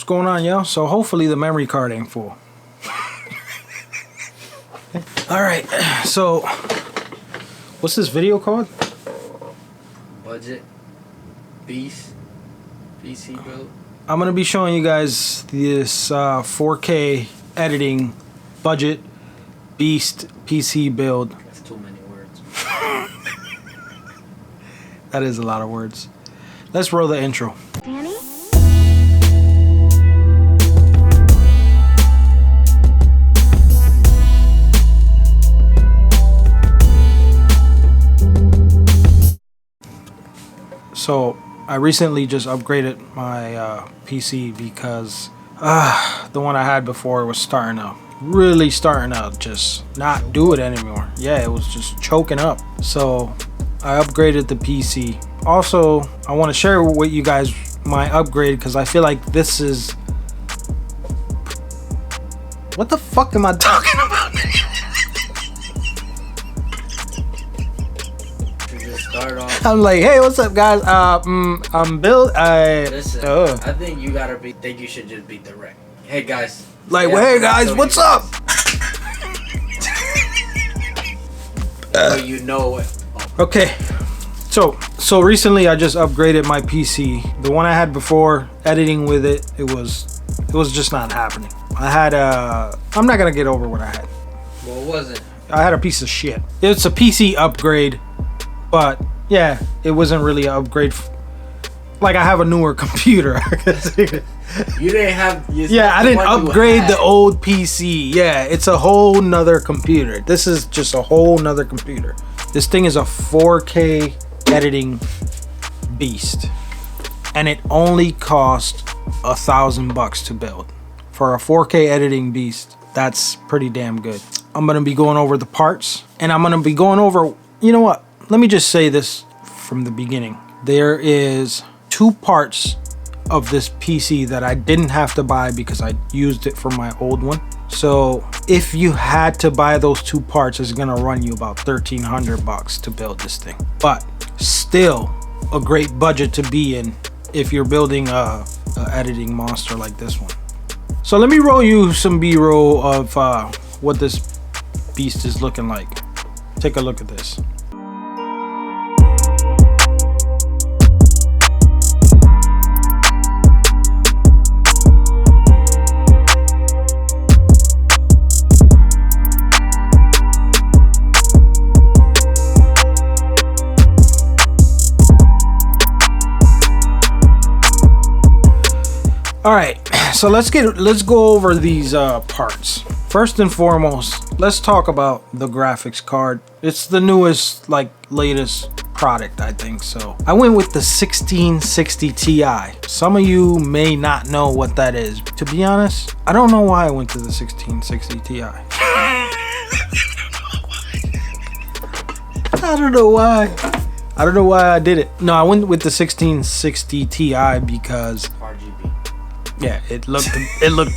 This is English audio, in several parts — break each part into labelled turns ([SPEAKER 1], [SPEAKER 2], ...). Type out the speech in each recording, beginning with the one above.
[SPEAKER 1] going on, yo? So hopefully the memory card ain't full. All right, so what's this video called?
[SPEAKER 2] Budget Beast PC build.
[SPEAKER 1] I'm gonna be showing you guys this 4K editing budget beast PC build.
[SPEAKER 2] That's too many words.
[SPEAKER 1] That is a lot of words. Let's roll the intro.
[SPEAKER 3] Danny?
[SPEAKER 1] So I recently just upgraded my PC because the one I had before was really starting to just not do it anymore. Yeah, it was just choking up. So I upgraded the PC. Also, I want to share with you guys my upgrade because I feel like this is... What the fuck am I talking about?
[SPEAKER 2] Start off.
[SPEAKER 1] I'm like, hey, what's up, guys? I'm Bill.
[SPEAKER 2] Listen, I think you gotta be. Think you should just be direct. Hey guys.
[SPEAKER 1] Like, well, hey guys, what's up?
[SPEAKER 2] So you know it. Oh.
[SPEAKER 1] Okay, so recently I just upgraded my PC. The one I had before, editing with it, it was just not happening. I had I'm not gonna get over what I had.
[SPEAKER 2] What was it?
[SPEAKER 1] I had a piece of shit. It's a PC upgrade. But yeah, it wasn't really an upgrade. Like I have a newer computer.
[SPEAKER 2] You didn't have.
[SPEAKER 1] Yeah, I didn't upgrade the old PC. Yeah, it's a whole nother computer. This is just a whole nother computer. This thing is a 4K editing beast, and it only cost $1,000 to build. For a 4K editing beast, that's pretty damn good. I'm gonna be going over the parts, and I'm gonna be going over. You know what? Let me just say this from the beginning. There is 2 parts of this PC that I didn't have to buy because I used it for my old one. So if you had to buy those 2 parts, it's gonna run you about $1,300 to build this thing. But still a great budget to be in if you're building a editing monster like this one. So let me roll you some B-roll of what this beast is looking like. Take a look at this. All right, so let's go over these parts. First and foremost, let's talk about the graphics card. It's the newest, like, latest product, I think. So I went with the 1660 Ti. Some of you may not know what that is. To be honest, I don't know why I went to the 1660 Ti. I don't know why. I don't know why I did it. No, I went with the 1660 Ti because yeah, it looked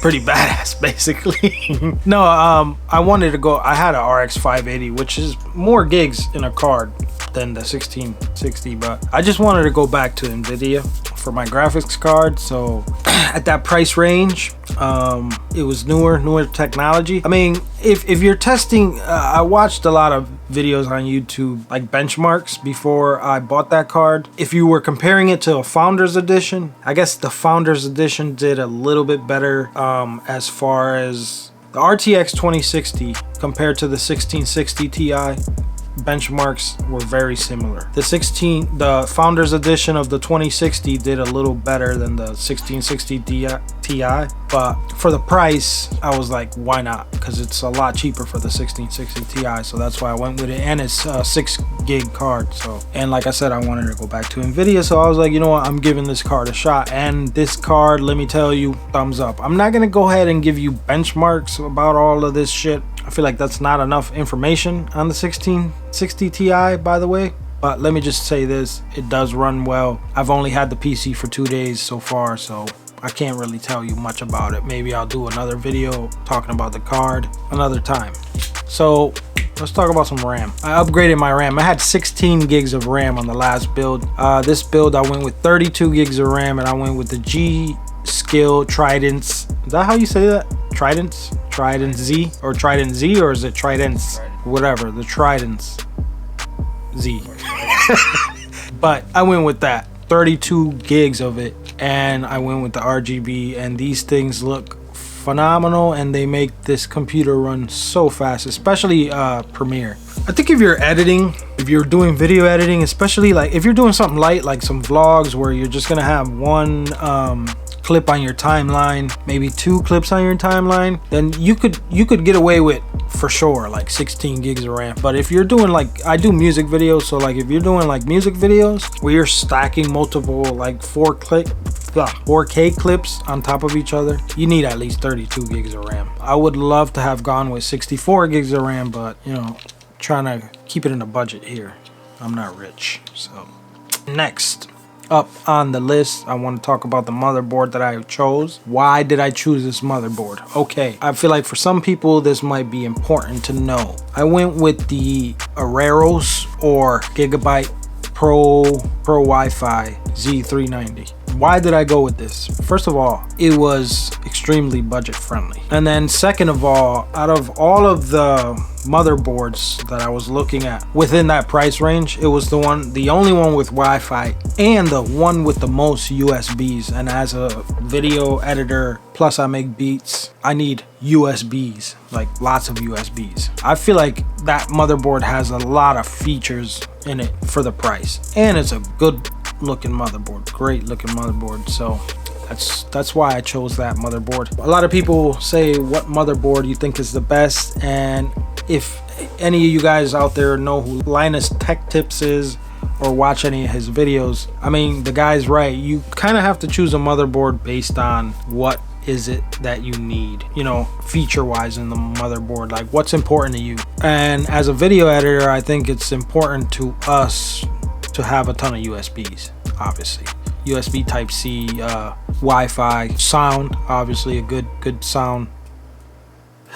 [SPEAKER 1] pretty badass, basically. No, I wanted to go. I had an RX 580, which is more gigs in a card than the 1660, but I just wanted to go back to NVIDIA for my graphics card. So at that price range, it was newer technology. I mean, if you're testing, I watched a lot of videos on YouTube, like benchmarks before I bought that card. If you were comparing it to a Founders Edition, I guess the Founders Edition did a little bit better as far as the RTX 2060 compared to the 1660 Ti. Benchmarks were very similar. The Founders Edition of the 2060 did a little better than the 1660 Ti, but for the price, I was like, why not? Because it's a lot cheaper for the 1660 Ti, so that's why I went with it, and it's a 6 gig card. So, and like I said, I wanted to go back to NVIDIA, so I was like, you know what, I'm giving this card a shot. And this card, let me tell you, thumbs up. I'm not gonna go ahead and give you benchmarks about all of this shit. I feel like that's not enough information on the 1660 Ti, by the way. But let me just say this, it does run well. I've only had the PC for 2 days so far, so I can't really tell you much about it. Maybe I'll do another video talking about the card another time. So let's talk about some RAM. I upgraded my RAM. I had 16 gigs of RAM on the last build. This build I went with 32 gigs of RAM, and I went with the GSKILL Tridents. Is that how you say that? Tridents? Trident Z? Or Trident Z? Or is it Tridents? Whatever, the Tridents Z. But I went with that. 32 gigs of it. And I went with the RGB. And these things look phenomenal. And they make this computer run so fast. Especially Premiere. I think if you're editing, if you're doing video editing, especially like if you're doing something light like some vlogs where you're just gonna have one clip on your timeline, maybe 2 clips on your timeline, then you could get away with, for sure, like 16 gigs of RAM. But if you're doing, like, I do music videos, so like if you're doing like music videos where you're stacking multiple like 4K clips on top of each other, you need at least 32 gigs of RAM. I would love to have gone with 64 gigs of RAM, but you know, trying to keep it in a budget here. I'm not rich. So next up on the list, I want to talk about the motherboard that I chose. Why did I choose this motherboard? Okay, I feel like for some people this might be important to know. I went with the AORUS or Gigabyte Pro Wi-Fi Z390. Why did I go with this? First of all, it was extremely budget friendly. And then second of all, out of all of the motherboards that I was looking at within that price range, it was the only one with Wi-Fi and the one with the most USBs. And as a video editor, plus I make beats, I need USBs, like lots of USBs. I feel like that motherboard has a lot of features in it for the price. And it's a good looking motherboard, great looking motherboard. So that's why I chose that motherboard. A lot of people say what motherboard you think is the best, and if any of you guys out there know who Linus Tech Tips is or watch any of his videos, I mean, the guy's right. You kind of have to choose a motherboard based on what is it that you need, you know, feature wise in the motherboard, like what's important to you. And as a video editor, I think it's important to us to have a ton of USBs, obviously. USB type C, Wi-Fi, sound, obviously a good sound.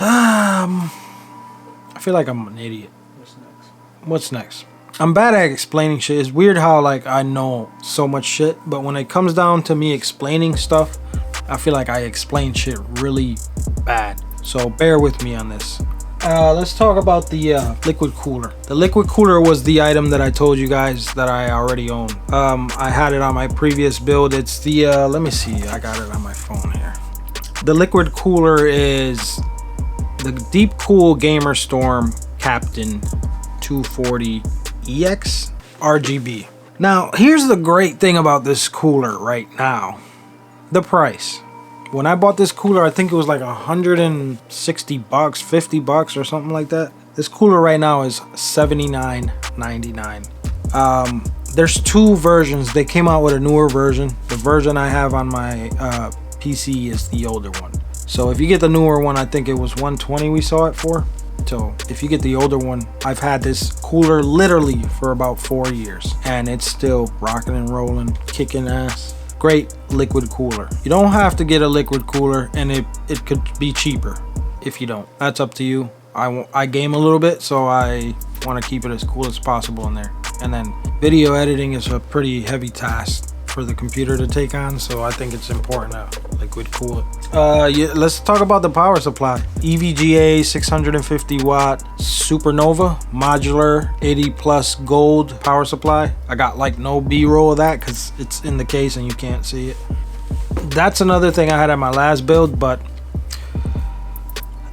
[SPEAKER 1] I feel like I'm an idiot. What's next? I'm bad at explaining shit. It's weird how like I know so much shit, but when it comes down to me explaining stuff, I feel like I explain shit really bad. So bear with me on this. Let's talk about the liquid cooler. The liquid cooler was the item that I told you guys that I already own. I had it on my previous build. It's the, let me see, I got it on my phone here. The liquid cooler is the Deep Cool Gamer Storm Captain 240EX RGB. Now, here's the great thing about this cooler right now. The price. When I bought this cooler, I think it was like 160 bucks, 50 bucks or something like that. This cooler right now is $79.99. There's 2 versions. They came out with a newer version. The version I have on my PC is the older one. So if you get the newer one, I think it was 120 we saw it for. So if you get the older one, I've had this cooler literally for about 4 years and it's still rocking and rolling, kicking ass. Great liquid cooler. You don't have to get a liquid cooler, and it could be cheaper if you don't. That's up to you. I game a little bit, so I want to keep it as cool as possible in there. And then video editing is a pretty heavy task for the computer to take on, so I think it's important to liquid cool it. Yeah, let's talk about the power supply. EVGA 650 watt Supernova Modular 80 plus gold power supply. I got like no B-roll of that because it's in the case and you can't see it. That's another thing I had at my last build, but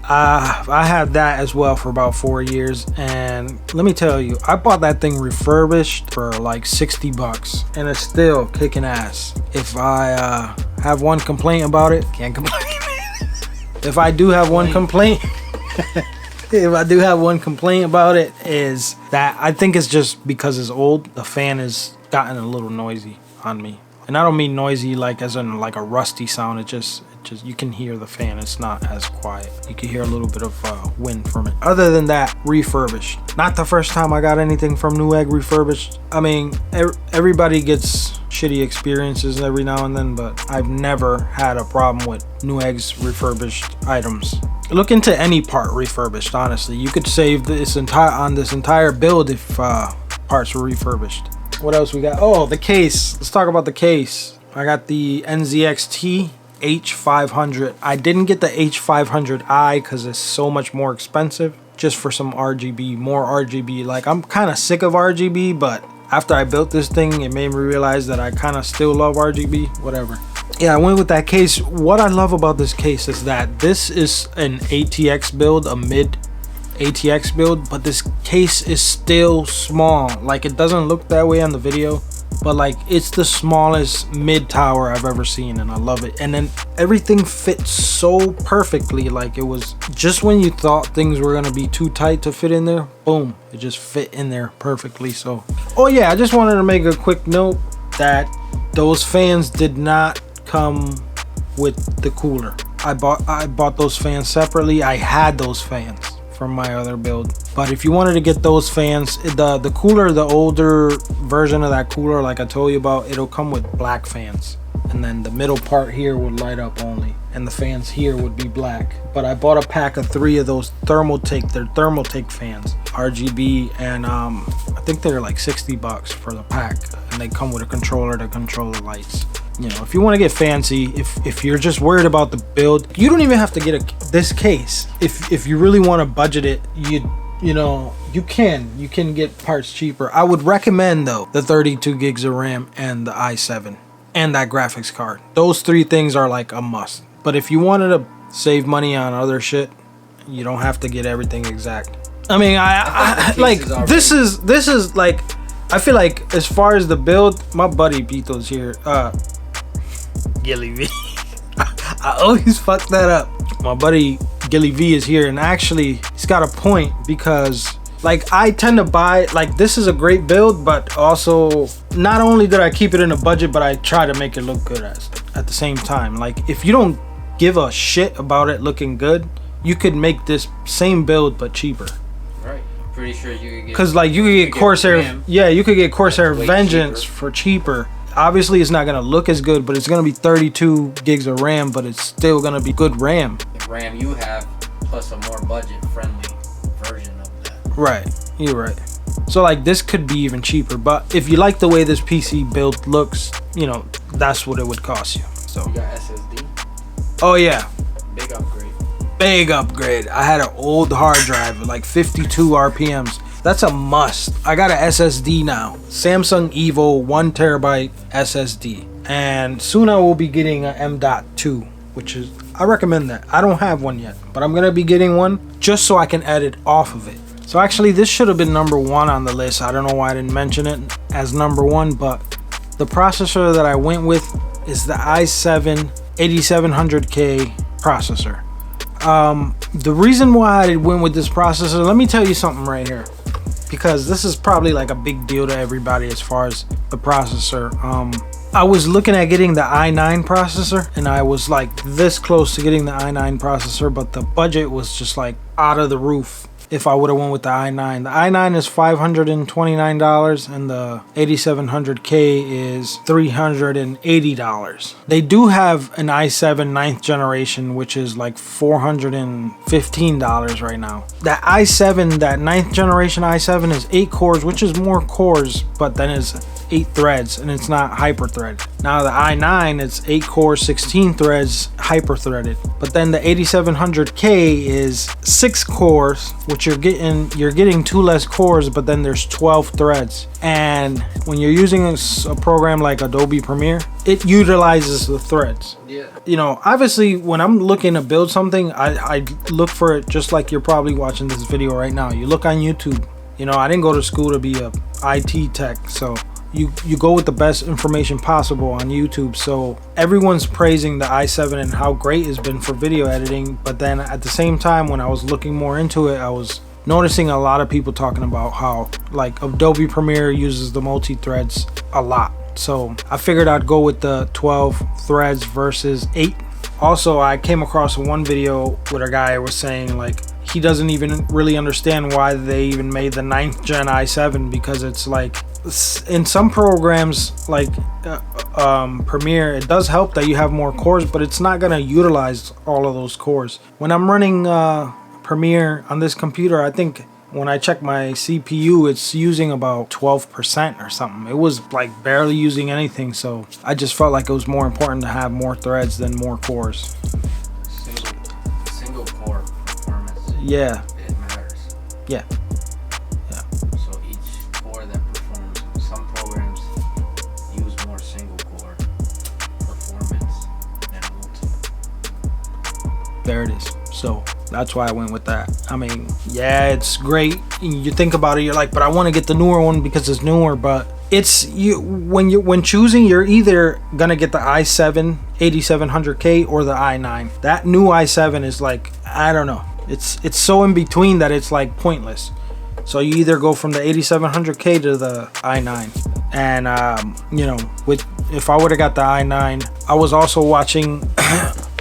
[SPEAKER 1] I had that as well for about 4 years, and let me tell you, I bought that thing refurbished for like 60 bucks and it's still kicking ass. If I have one complaint about it, can't complain. If I do have one complaint about it, is that I think it's just because it's old. The fan has gotten a little noisy on me, and I don't mean noisy like as in like a rusty sound. It just you can hear the fan. It's not as quiet. You can hear a little bit of wind from it. Other than that, refurbished. Not the first time I got anything from Newegg refurbished. I mean, everybody gets shitty experiences every now and then, but I've never had a problem with Newegg's refurbished items. Look into any part refurbished, honestly. You could save this entire build if parts were refurbished. What else we got? Oh, the case. Let's talk about the case. I got the NZXT H500. I didn't get the H500i because it's so much more expensive, just for some RGB, more RGB. Like, I'm kind of sick of RGB, but after I built this thing, it made me realize that I kind of still love RGB, whatever. Yeah, I went with that case. What I love about this case is that this is an ATX build, a mid ATX build, but this case is still small. Like, it doesn't look that way on the video, but like, it's the smallest mid tower I've ever seen, and I love it. And then everything fits so perfectly. Like, it was just when you thought things were gonna be too tight to fit in there, boom, it just fit in there perfectly. So, oh yeah, I just wanted to make a quick note that those fans did not come with the cooler. I bought those fans separately. I had those fans from my other build, but if you wanted to get those fans, the cooler, the older version of that cooler, like I told you about, it'll come with black fans, and then the middle part here would light up only, and the fans here would be black. But I bought a pack of 3 of those they're Thermaltake fans, RGB, and I think they're like $60 for the pack, and they come with a controller to control the lights. You know, if you want to get fancy, if you're just worried about the build, you don't even have to get this case. If you really want to budget it, you know, you can get parts cheaper. I would recommend though the 32 gigs of RAM and the i7 and that graphics card. Those 3 things are like a must. But if you wanted to save money on other shit, you don't have to get everything exact. I mean, I like, this is like, I feel like as far as the build, my buddy Bito's here, Gilly V. I always fuck that up. My buddy Gilly V is here, and actually he's got a point, because like, I tend to buy, like, this is a great build, but also not only did I keep it in a budget, but I try to make it look good at the same time. Like, if you don't give a shit about it looking good, you could make this same build but cheaper. Right.
[SPEAKER 2] Pretty sure you could get,
[SPEAKER 1] because like, you could get Corsair, yeah, you could get Corsair Vengeance for cheaper. Obviously it's not gonna look as good, but it's gonna be 32 gigs of RAM, but it's still gonna be good RAM.
[SPEAKER 2] The RAM you have plus a more budget friendly version of that.
[SPEAKER 1] Right, you're right. So like, this could be even cheaper, but if you like the way this PC build looks, you know, that's what it would cost you. So
[SPEAKER 2] you got SSD?
[SPEAKER 1] Oh yeah.
[SPEAKER 2] Big upgrade.
[SPEAKER 1] Big upgrade. I had an old hard drive with like 52 RPMs. That's a must. I got an SSD now. Samsung Evo 1 terabyte SSD. And soon I will be getting a M.2, which is, I recommend that. I don't have one yet, but I'm gonna be getting one just so I can edit off of it. So actually, this should have been number 1 on the list. I don't know why I didn't mention it as number 1, but the processor that I went with is the i7 8700K processor. The reason why I went with this processor, let me tell you something right here, because this is probably like a big deal to everybody as far as the processor. I was looking at getting the i9 processor, and I was like this close to getting the i9 processor, but the budget was just like out of the roof if I would have went with the i9. The i9 is $529 and the 8700K is $380. They do have an i7 9th generation, which is like $415 right now. That i7, that 9th generation i7 is 8 cores, which is more cores, but then it's 8 threads, and it's not hyper threaded. Now the i9, it's 8 cores, 16 threads, hyper threaded. But then the 8700K is 6 cores, which you're getting 2 less cores, but then there's 12 threads. And when you're using a program like Adobe Premiere, it utilizes the threads. Yeah. You know, obviously when I'm looking to build something, I look for it just like you're probably watching this video right now. You look on YouTube. You know, I didn't go to school to be a IT tech, so you go with the best information possible on YouTube. So everyone's praising the i7 and how great it's been for video editing, but then at the same time, when I was looking more into it, I was noticing a lot of people talking about how like Adobe Premiere uses the multi-threads a lot. So I figured I'd go with the 12 threads versus 8. Also, I came across one video with a guy was saying like he doesn't even really understand why they even made the 9th gen i7, because it's like in some programs like Premiere, it does help that you have more cores, but it's not gonna utilize all of those cores. When I'm running Premiere on this computer, I think when I check my CPU, it's using about 12% or something. It was like barely using anything, so I just felt like it was more important to have more threads than more cores.
[SPEAKER 2] Single core performance.
[SPEAKER 1] Yeah.
[SPEAKER 2] It matters.
[SPEAKER 1] Yeah.
[SPEAKER 2] So each core that performs, some programs use more single core performance than multiple.
[SPEAKER 1] There it is. So that's why I went with that. I mean, yeah, it's great. You think about it, you're like, but I want to get the newer one because it's newer. But it's when choosing, you're either gonna get the i7 8700K or the i9. That new i7 is like, I don't know. It's so in between that it's like pointless. So you either go from the 8700K to the i9. And you know, if I would have got the i9, I was also watching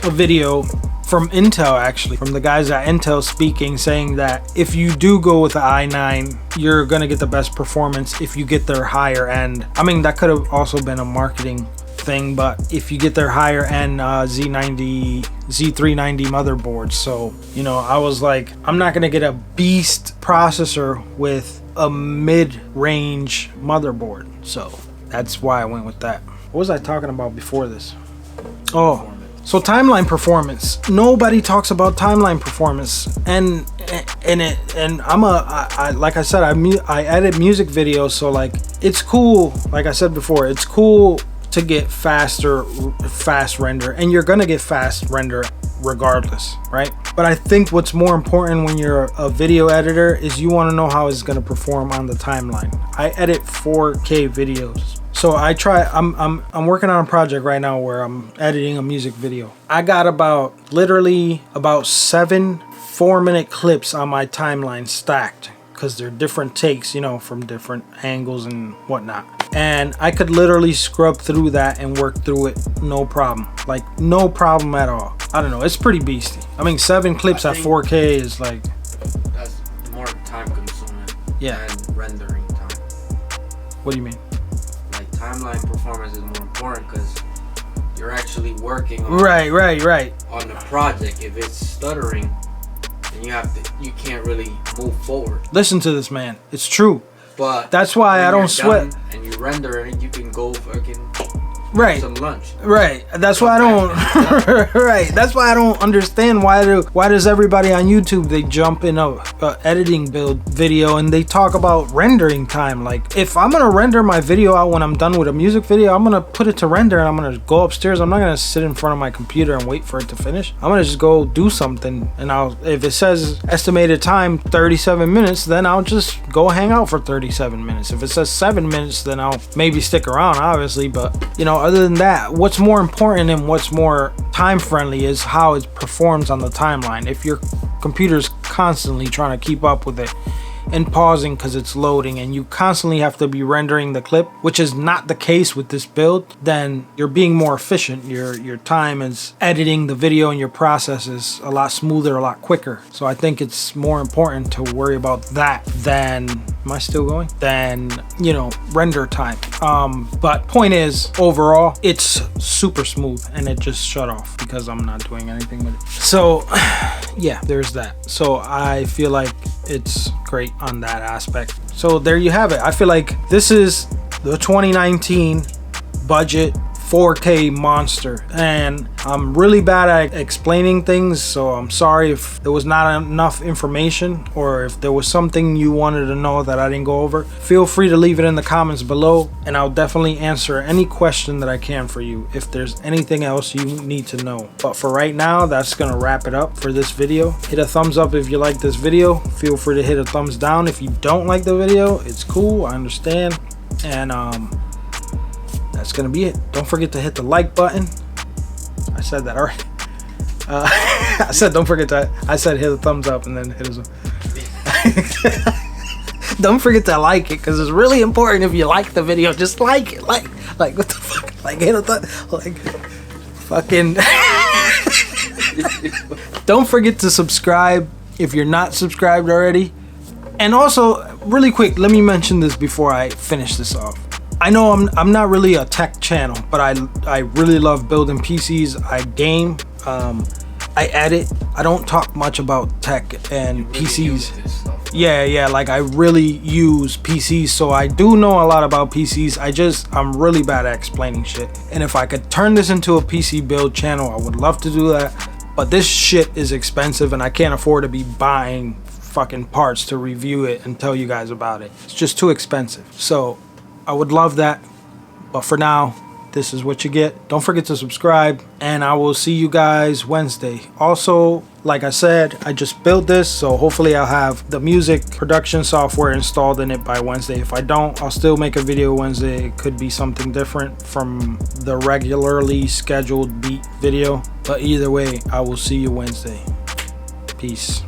[SPEAKER 1] a video from Intel, actually, from the guys at Intel speaking, saying that if you do go with the i9, you're gonna get the best performance if you get their higher end. I mean, that could have also been a marketing thing, but if you get their higher end Z390 motherboards. So, you know, I was like, I'm not gonna get a beast processor with a mid-range motherboard. So that's why I went with that. What was I talking about before this? Oh, so timeline performance. Nobody talks about timeline performance, and I like I said, I edit music videos, so like it's cool. Like I said before, it's cool to get fast render, and you're gonna get fast render regardless, right? But I think what's more important when you're a video editor is you want to know how it's gonna perform on the timeline. I edit 4K videos. So I'm working on a project right now where I'm editing a music video. I got literally about 7 4-minute clips on my timeline stacked, because they're different takes, you know, from different angles and whatnot. And I could literally scrub through that and work through it, no problem. Like, no problem at all. I don't know, it's pretty beasty. I mean, 7 clips at 4K is like...
[SPEAKER 2] That's more time consuming than rendering time.
[SPEAKER 1] What do you mean?
[SPEAKER 2] Timeline performance is more important because you're actually working on
[SPEAKER 1] right
[SPEAKER 2] on the project. If it's stuttering, then you can't really move forward.
[SPEAKER 1] Listen to this, man. It's true.
[SPEAKER 2] But
[SPEAKER 1] that's why I don't sweat.
[SPEAKER 2] And you render it, you can go fucking some lunch.
[SPEAKER 1] Right. That's why I don't. Right. That's why I don't understand why does everybody on YouTube, they jump in a editing build video and they talk about rendering time. Like, if I'm gonna render my video out when I'm done with a music video, I'm gonna put it to render and I'm gonna go upstairs. I'm not gonna sit in front of my computer and wait for it to finish. I'm gonna just go do something, and if it says estimated time 37 minutes, then I'll just go hang out for 37 minutes. If it says 7 minutes, then I'll maybe stick around, obviously. But you know, other than that, what's more important and what's more time friendly is how it performs on the timeline. If your computer's constantly trying to keep up with it and pausing because it's loading, and you constantly have to be rendering the clip, which is not the case with this build, then you're being more efficient. Your time is editing the video and your process is a lot smoother, a lot quicker. So I think it's more important to worry about that than, am I still going? Than, you know, render time. But point is, overall, it's super smooth, and it just shut off because I'm not doing anything with it. So yeah, there's that. So I feel like it's great on that aspect. So there you have it. I feel like this is the 2019 budget 4K monster, and I'm really bad at explaining things, so I'm sorry if there was not enough information, or if there was something you wanted to know that I didn't go over. Feel free to leave it in the comments below, and I'll definitely answer any question that I can for you if there's anything else you need to know. But for right now, that's gonna wrap it up for this video. Hit a thumbs up if you like this video. Feel free to hit a thumbs down if you don't like the video. It's cool, I understand. And that's gonna be it. Don't forget to hit the like button. I said that already. I said don't forget to. I said hit a thumbs up and then hit us. Don't forget to like it, because it's really important. If you like the video, just like it. Like what the fuck? Like hit a like fucking. Don't forget to subscribe if you're not subscribed already. And also, really quick, let me mention this before I finish this off. I know I'm not really a tech channel, but I really love building PCs. I game, I edit. I don't talk much about tech and PCs. Yeah, like I really use PCs, so I do know a lot about PCs. I'm really bad at explaining shit. And if I could turn this into a PC build channel, I would love to do that. But this shit is expensive and I can't afford to be buying fucking parts to review it and tell you guys about it. It's just too expensive. So I would love that. But for now, this is what you get. Don't forget to subscribe, and I will see you guys Wednesday. Also, like I said, I just built this, so hopefully I'll have the music production software installed in it by Wednesday. If I don't, I'll still make a video Wednesday. It could be something different from the regularly scheduled beat video. But either way, I will see you Wednesday. Peace.